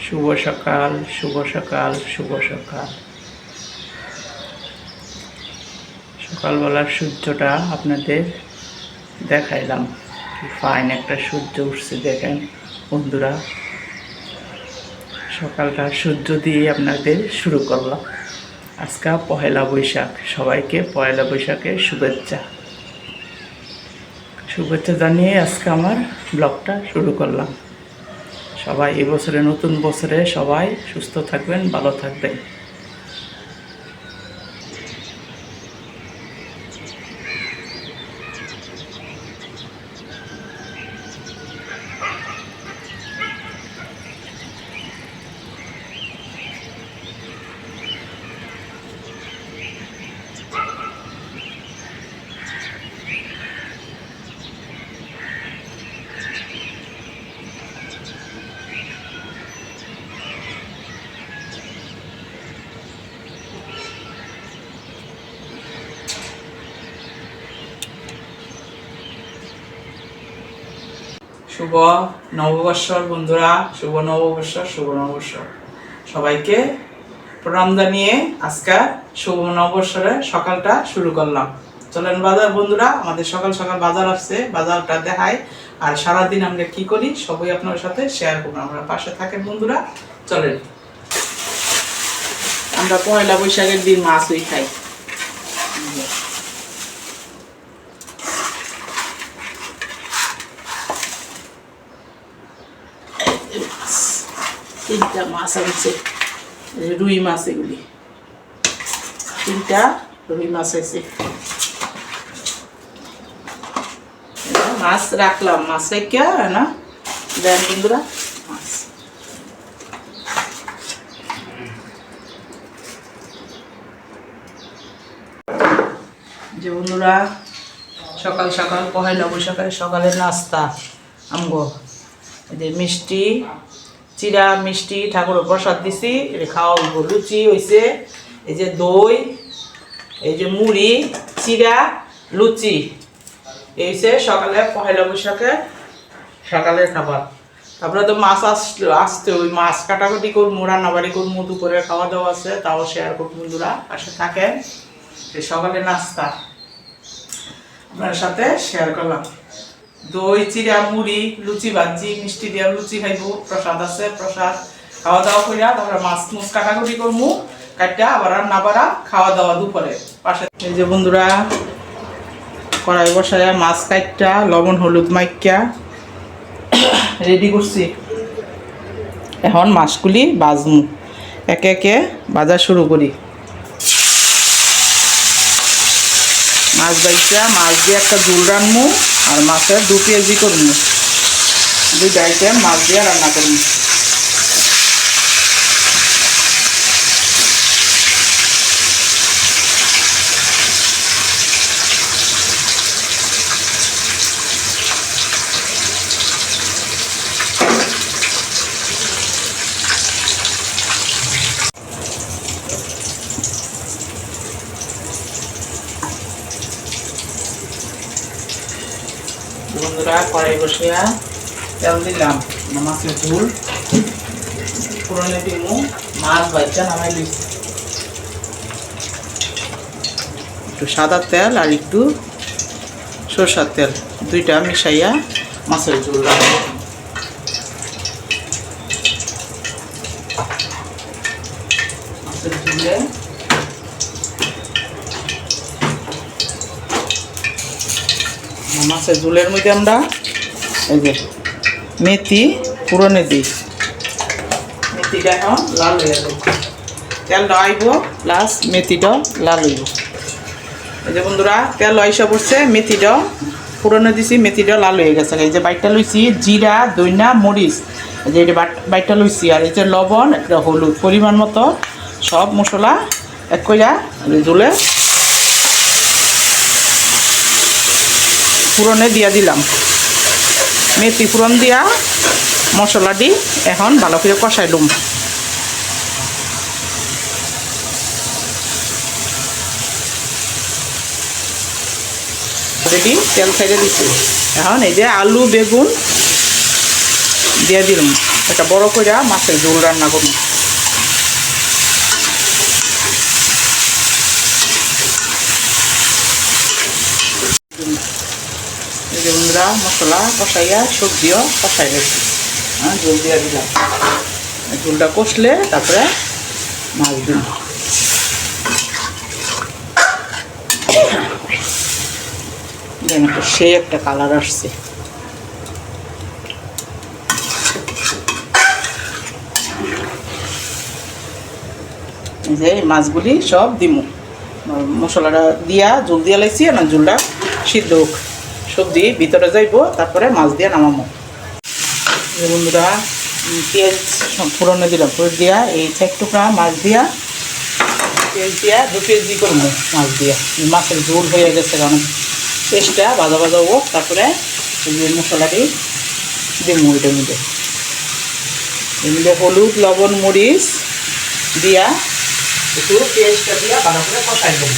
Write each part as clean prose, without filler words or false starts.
শুভ সকাল, শুভ সকাল, শুভ সকাল। সকালবেলার সূর্যটা আপনাদের দেখাইলাম, কি ফাইন একটা সূর্য উঠছে দেখেন বন্ধুরা। সকালটা সূর্য দিয়ে আপনাদের শুরু করলাম। আজকে পহেলা বৈশাখ, সবাইকে পয়লা বৈশাখের শুভেচ্ছা জানিয়ে আজকে আমার ব্লগটা শুরু করলাম। সবাই এই বছরে, নতুন বছরে সবাই সুস্থ থাকবেন, ভালো থাকবেন। শুভ নববর্ষর বন্ধুরা, শুভ নববর্ষ, শুভ নববর্ষ। সবাইকে প্রণাম জানিয়ে আজকে শুভ নববর্ষের সকালটা শুরু করলাম। চলেন বাজার বন্ধুরা, আমাদের সকাল সকাল বাজার আসছে, বাজারটা দেখাই আর সারাদিন আমরা কি করি সবই আপনার সাথে শেয়ার করবো। আমরা পাশে থাকেন বন্ধুরা। চলেন, আমরা পয়লা বৈশাখের দিন মাছই খাই। তিনটা মাছ আনছে, রুই মাছ, এগুলি তিনটা রুই মাছ আছে। মাছ রাখলাম, মাছ রেখে না দেন বন্ধুরা মাছ। যে বন্ধুরা, সকাল সকাল পহেলা বৈশাখের সকালের নাস্তা আমগো যে মিষ্টি, চিরা মিষ্টি ঠাকুরের প্রসাদ দিছি, খাওয়া লুচি হয়েছে, এই যে দই, এই যে মুড়ি, চিরা, লুচি, এই হচ্ছে সকালে পহেলা বৈশাখে সকালের খাবার। তারপরে তো মাছ আসতে ওই মাছ কাটাকুটি করবো, রান্নাবাড়ি করবো, দুপুরে খাওয়া দাওয়া আছে, তাও শেয়ার করবো বন্ধুরা, পাশে থাকেন। সকালে নাস্তা আপনার সাথে শেয়ার করলাম। দই, চিরা, মুড়ি, লুচি ভাজি, মিষ্টি দিয়া লুচি খাইবো, প্রসাদ আছে, প্রসাদ খাওয়া দাওয়া করিয়া তারপরে মাছ মুছ কাটাকুটি করবো, কাটা আবার রান্না বাড়া খাওয়া দাওয়া দুপুরে পাশে। এই যে বন্ধুরা, কড়াই বসায় মাছ কাটটা লবণ হলুদ মাইকা রেডি করছি। এখন মাছগুলি ভাজমু, একে একে ভাজা শুরু করি। মাছ ভাজা, মাছ দিয়ে একটা ঝোল রান্নু আর মাছের 2 পেঁয়াজি করবো, 2টা আইটেম মাছ দিয়ে রান্না করবো। বন্ধুরা, কড়াই বসিয়া তেল দিলাম, মাছের ঝোল পুরনে দিমু, মাছ ভাজা নামাই দিচ্ছি। একটু সাদা তেল আর একটু সরষার তেল, 2টা মিশাইয়া মাছের ঝোল রাখবো। মাছের ঝোলে মাছের ঝোলের মধ্যে আমরা এই যে মেথি পুরনে দিই, মেথিটা এখন লাল হয়ে যাবে, তেলটা আইব প্লাস মেথিটাও লাল হইব। এই যে বন্ধুরা, তেল আইসা পড়ছে, মেথিটাও পুরনে দিছি, মেথিটাও লাল হয়ে গেছে। এই যে বাইটটা লইছি জিরা, দইনা, মরিচ, এই যে এটা বাইটটা লইছি, আর এই যে লবণ, একটা হলুদ পরিমাণ মতো, সব মশলা এক কইরা ঝোলে ফুরনে দিয়া দিলাম। মেথি ফুরন দিয়া মশলাটি এখন ভালো করে কষাইলুম। রেডি, তেল ছেড়ে দিচ্ছি। এখন এই যে আলু বেগুন দিয়ে দিলাম, একটা বড় করে মাছের ঝোল রান্না করুন। এই যে বন্ধুরা মশলা কষাইয়া সবজিও কষাই রেখেছি, ঝোল দিয়ে দিলাম। ঝোলটা কষলে তারপরে মাছ দিন। সেই একটা কালার আসছে। যে মাছগুলি সব দিমু, মশলাটা দিয়া ঝোল দিয়া লাইছি না, ঝোলটা সিদ্ধ হোক, সবজি ভিতরে যাইব, তারপরে মাছ দিয়ে নামামো। বন্ধুরা পেঁয়াজ ফোড়নে দিলাম, ফোড়ন দিয়া এই 4 টুকরা মাছ দিয়া পেঁয়াজ দিয়া 2 কেজি করবো মাছ দিয়া। মাছের ঝোল হয়ে গেছে, কারণ পেঁয়াজটা ভাজা ভাজা হোক, তারপরে এই যে মশলাটি দিমু। এটার মধ্যে হলুদ লবণ মরিচ দিয়া একটু পেঁয়াজটা দিয়া ভালো করে কষাই দেব।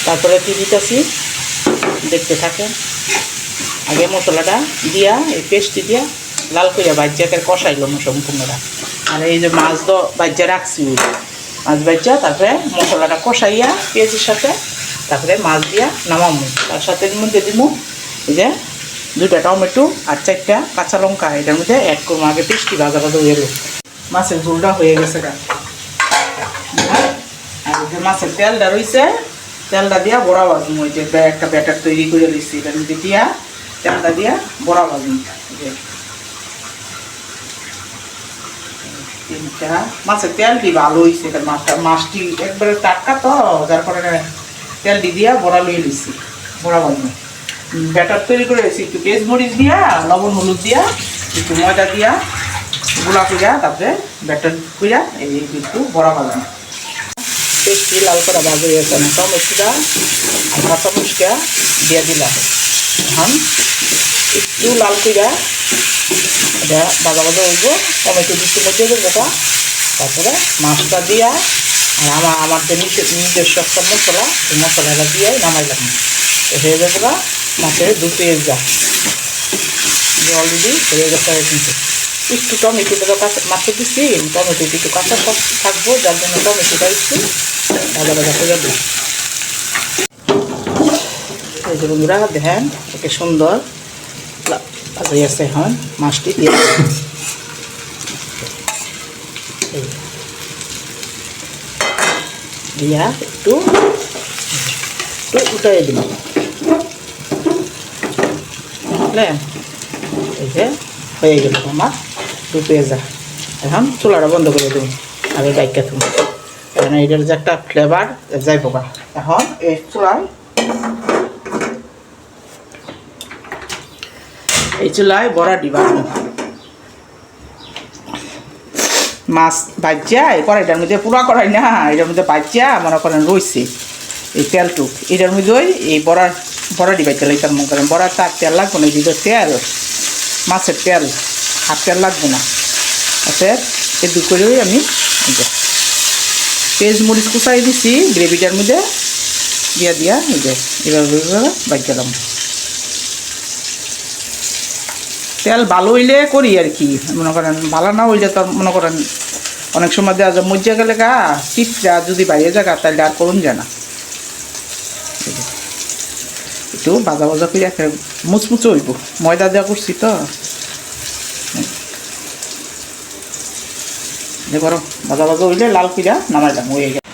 তারপরে কি দিতেছি দেখতে থাকেন। আগে মশলাটা দিয়া এই পেস্টটি দিয়া লাল করে বাজ্যাকে কষাইলাম সম্পূর্ণটা। আর এই যে মাছ তো বাজ্যা রাখছি, মাছ বাজ্যা তারপরে মশলাটা কষাইয়া পেঁয়াজের সাথে, তারপরে মাছ দিয়া নামামু। তার সাথে মধ্যে দিব এই যে 2টা টমেটো আর 4টা কাঁচা লঙ্কা, এটার মধ্যে অ্যাড করবো। আগে পেস্টটি ভাজা ভাজা হয়ে গেল, মাছের ঝোলটা হয়ে গেছে। আর যে মাছের তেলটা রয়েছে, তেলটা দিয়া বড়া ভাজুন। ওই যে একটা ব্যাটার তৈরি করে দিচ্ছি, এটার মধ্যে দিয়া তেলটা দিয়া বড়া ভাজুন। মাছের তেলটি ভালো হয়েছে, মাছটি একবারে টাটকা তো, যার কারণে তেলটি দিয়া বড়া লইয়ে দিচ্ছি, বড়া ভাজুন। ব্যাটার তৈরি করে দিচ্ছি, একটু পেঁয়াজ মরিচ দিয়া লবণ হলুদ দিয়া একটু ময়দা দিয়া গুলা কইরা, তারপরে ব্যাটার কইরা এই একটু বড়া ভাজুন। পেস্টটি লাল করে ভাজা হয়ে গেছে, টমেটোটা আর কাঁচামরিচটা দিয়ে দিলাম। এখন একটু লাল কইরা এটা ভাজা ভাজা হইব, টমেটো দিচ্ছি মধ্যে দেবো, তারপরে মাছটা দিয়া আর আমার যে নিজস্ব একটা মশলা, এই মশলাটা দিয়ে নামাইলাম। হয়ে যাবে মাছের 2 পেঁয়াজ যা অলরেডি হয়ে গেছে। কিন্তু একটু টমেটোটা মাছে দিচ্ছি, টমেটো একটু কাঁচা থাকবো, যার জন্য টমেটোটা একটু ভাজা ভাজা করে দিই। এই যে বন্ধুরা দেখেন একে সুন্দর ভাজা আছে। এখন মাছটি দিয়ে দিয়া একটু উঠাই দিল। বুঝলেন, এই যে হয়ে গেল আমার 2 পেঁয়াজা। এখন চুলাটা বন্ধ করে দেবো, আগে ডাইকা তুমি, কারণ এটার যে একটা ফ্লেভার যাই পোকা। এখন এই চুলায় বড়া দিবা। মাছ ভাজ্যা এই কড়াইটার মধ্যে, পুরা কড়াই না, এটার মধ্যে ভাজ্যা মনে করেন রয়েছে এই তেলটুক, এটার মধ্যে এই বড়া দিবা তেল। এটার মনে করেন বড়া তার তেল লাগবে না, এটা তেল মাছের তেল, হাত তেল লাগবে না। আচ্ছা এই দু করেই আমি পেঁয়াজ মরিচ কুচাই দিছি গ্রেভিটার মধ্যে দিয়া দিয়া এই যে এভাবে ভাজ্যালাম। তেল ভালো হইলে করি আর কি, মনে করেন ভালো না হইলে তো মনে করেন অনেক সময় দেওয়া যায় মজ্জা গেলে গা টিপটা যদি বাইরে জায়গা তাহলে আর করুন যায় না। একটু ভাজা ভাজা করে মুচমুচে হইব, ময়দা দেওয়া করছি তো। করো ভাজা ভাজা হইলে লাল পিঠা নামাইলাম, হয়ে গেল।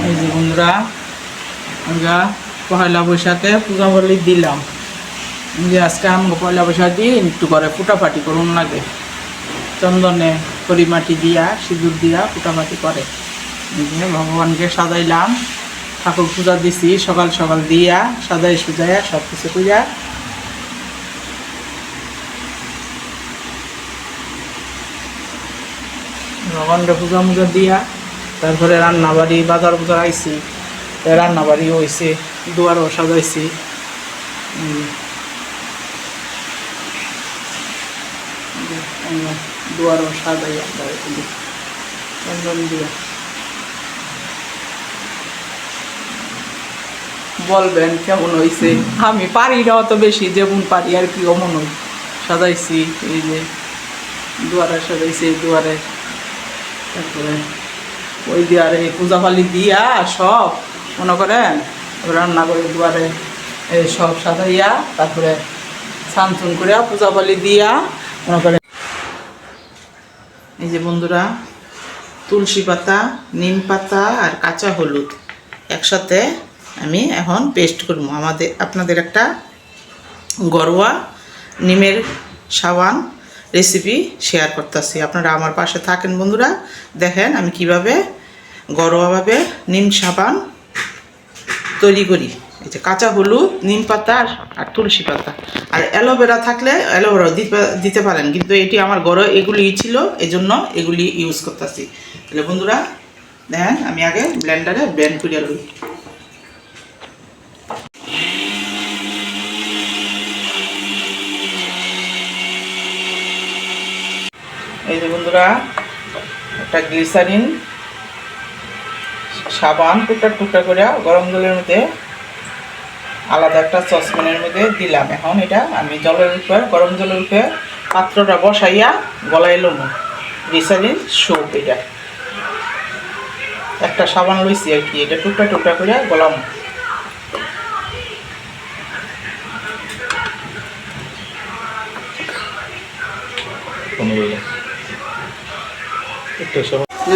এই যে বন্ধুরা আমরা পয়লা বৈশাখে পূজা বলি দিলাম, যে আজকে আমাকে পয়লা বৈশাখ দিন একটু করে ফুটাফাটি করুন লাগে, চন্দনে পরিমাটি দিয়া সিঁদুর দিয়া ফুটাফাটি করে। ভগবানকে সাজাইলাম, ঠাকুর পূজা দিছি সকাল সকাল দিয়া সাজাই সুজাইয়া সব কিছু কইয়া। ভগবানকে পূজা মুজা দিয়া তারপরে রান্নাবাড়ি বাজার বাজার আইছি, রান্নাবাড়ি হয়েছে, দুয়ারও সাজাইছি। দুয়ারও সাজাইয়া চন্দন দিয়া। বলবেন কেমন হয়েছে? আমি পারি না অত বেশি, যেমন পারি আর কি অমন হই, সাজাইছি, এই যে দুয়ারে সাজাইছি, দুয়ারে তারপরে ওই দুয়ারে পূজাপালি দিয়া সব মনে করেন রান্না করে দুয়ারে এই সব সাজাইয়া তারপরে স্নান করিয়া পূজাপালি দিয়া মনে করেন। এই যে বন্ধুরা তুলসী পাতা, নিম পাতা আর কাঁচা হলুদ একসাথে আমি এখন পেস্ট করবো। আপনাদের একটা ঘরোয়া নিমের সাবান রেসিপি শেয়ার করতেছি, আপনারা আমার পাশে থাকেন বন্ধুরা। দেখেন আমি কিভাবে ঘরোয়াভাবে নিম সাবান তৈরি করি। এই যে কাঁচা হলুদ, নিম পাতা আর তুলসী পাতা, আর অ্যালোভেরা থাকলে অ্যালোভেরা দিতে পারেন, কিন্তু এটি আমার ঘরে এগুলি ছিল, এই জন্য এগুলি ইউজ করতেছি। তাহলে বন্ধুরা দেখেন আমি আগে ব্লেন্ডারে ব্লেন্ড করে লই। এই যে বন্ধুরা একটা গ্লিসারিন সাবান টুকরা টুকরা করে গরম জলের মধ্যে আলাদা একটা সসপ্যানের মধ্যে দিলাম। এখন এটা আমি জলের উপর, গরম জলের উপরে পাত্রটা বসাইয়া গলায় লম। গ্লিসারিন সোপ, এটা একটা সাবান লইছি আর কি, এটা টুকরা টুকরা করে গলাম।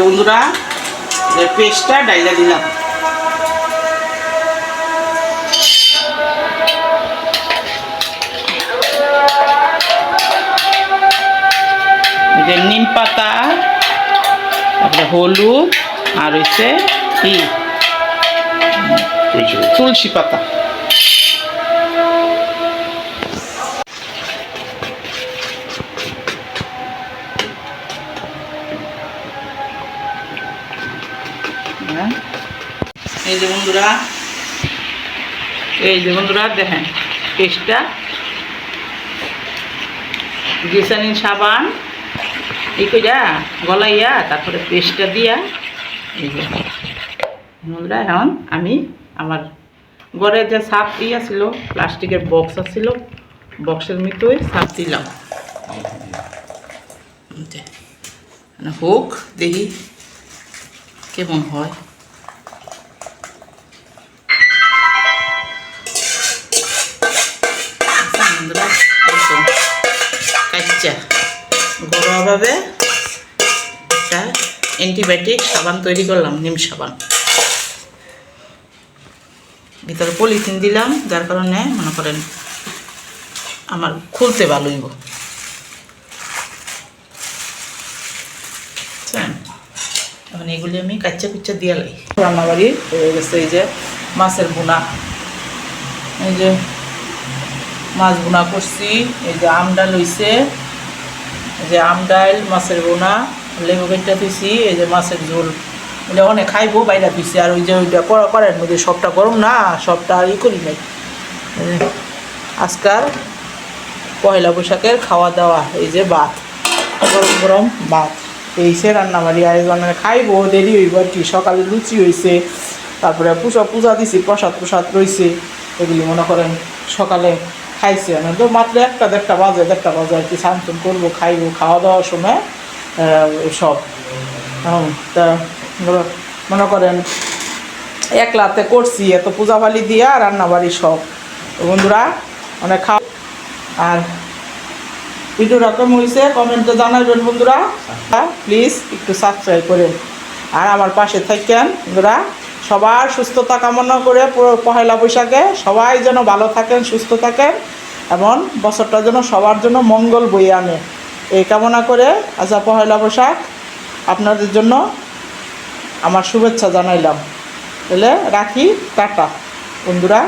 বন্ধুরা পেস্টটা ডাইলা দিলাম। নিম পাতা, তারপরে হলুদ আর হচ্ছে কি তুলসী পাতা। এই যে বন্ধুরা দেখেন পেস্টটা, গ্লিসারিন সাবান এই কইরা গলাইয়া তারপরে পেস্টটা দিয়া এই যে বন্ধুরা এখন আমি আমার ঘরে যে সাপ ছিল, প্লাস্টিকের বক্স ছিল, বক্সের মধ্যে সাপ দিলাম। হোক দেখি কেমন হয়। কাচ্চা ঘরোয়াভাবে একটা অ্যান্টিবায়োটিক সাবান তৈরি করলাম, নিম সাবান। ভিতরে পলিথিন দিলাম, যার কারণে মনে করেন আমার খুলতে ভালো হইব। এখন এগুলি আমি কাচ্চা কুচ্চা দিয়ে লাই। রান্নাবাড়ি হয়ে গেছে। এই যে মাছের বোনা, এই যে মাছ বোনা করছি, এই যে আম ডাল হইছে, এই যে আম ডাল, মাছের বোনা, লেবু কেটে দিয়েছি, এই যে মাছের ঝোল। এটা অনেক খাইবো বাইরে দিছি। আর ওই যে ওইটা করার মধ্যে সবটা গরম না, সবটা আর ই করি নাই। আজকাল পয়লা বৈশাখের খাওয়া দাওয়া, এই যে ভাত, গরম গরম ভাত, এই সে রান্নাবাড়ি আয়োজন খাইবো, দেরি হইব আর কি। সকালে লুচি হয়েছে, তারপরে পূজা দিছি, প্রসাদ রয়েছে, এগুলি মনে করেন সকালে খাইছে। আমি তো মাত্র দেড়টা বাজে আর কি, স্নান করবো, খাইবো, খাওয়া দাওয়ার সময় সব। তা মনে করেন একলাতে করছি, এত পূজাবালি দিয়া রান্নাবাড়ি সব। বন্ধুরা অনেক খাওয়া। আর ভিডিওটা কেমন হয়েছে কমেন্টে জানাবেন বন্ধুরা। প্লিজ একটু সাবস্ক্রাইব করেন আর আমার পাশে থাকেন বন্ধুরা। সবার সুস্থতা কামনা করে পহেলা বৈশাখে সবাই যেন ভালো থাকেন, সুস্থ থাকেন এবং বছরটা যেন সবার জন্য মঙ্গল বয়ে আনে, এই কামনা করে আচ্ছা পহেলা বৈশাখ আপনাদের জন্য আমার শুভেচ্ছা জানাইলাম। তাহলে রাখি, টাটা বন্ধুরা।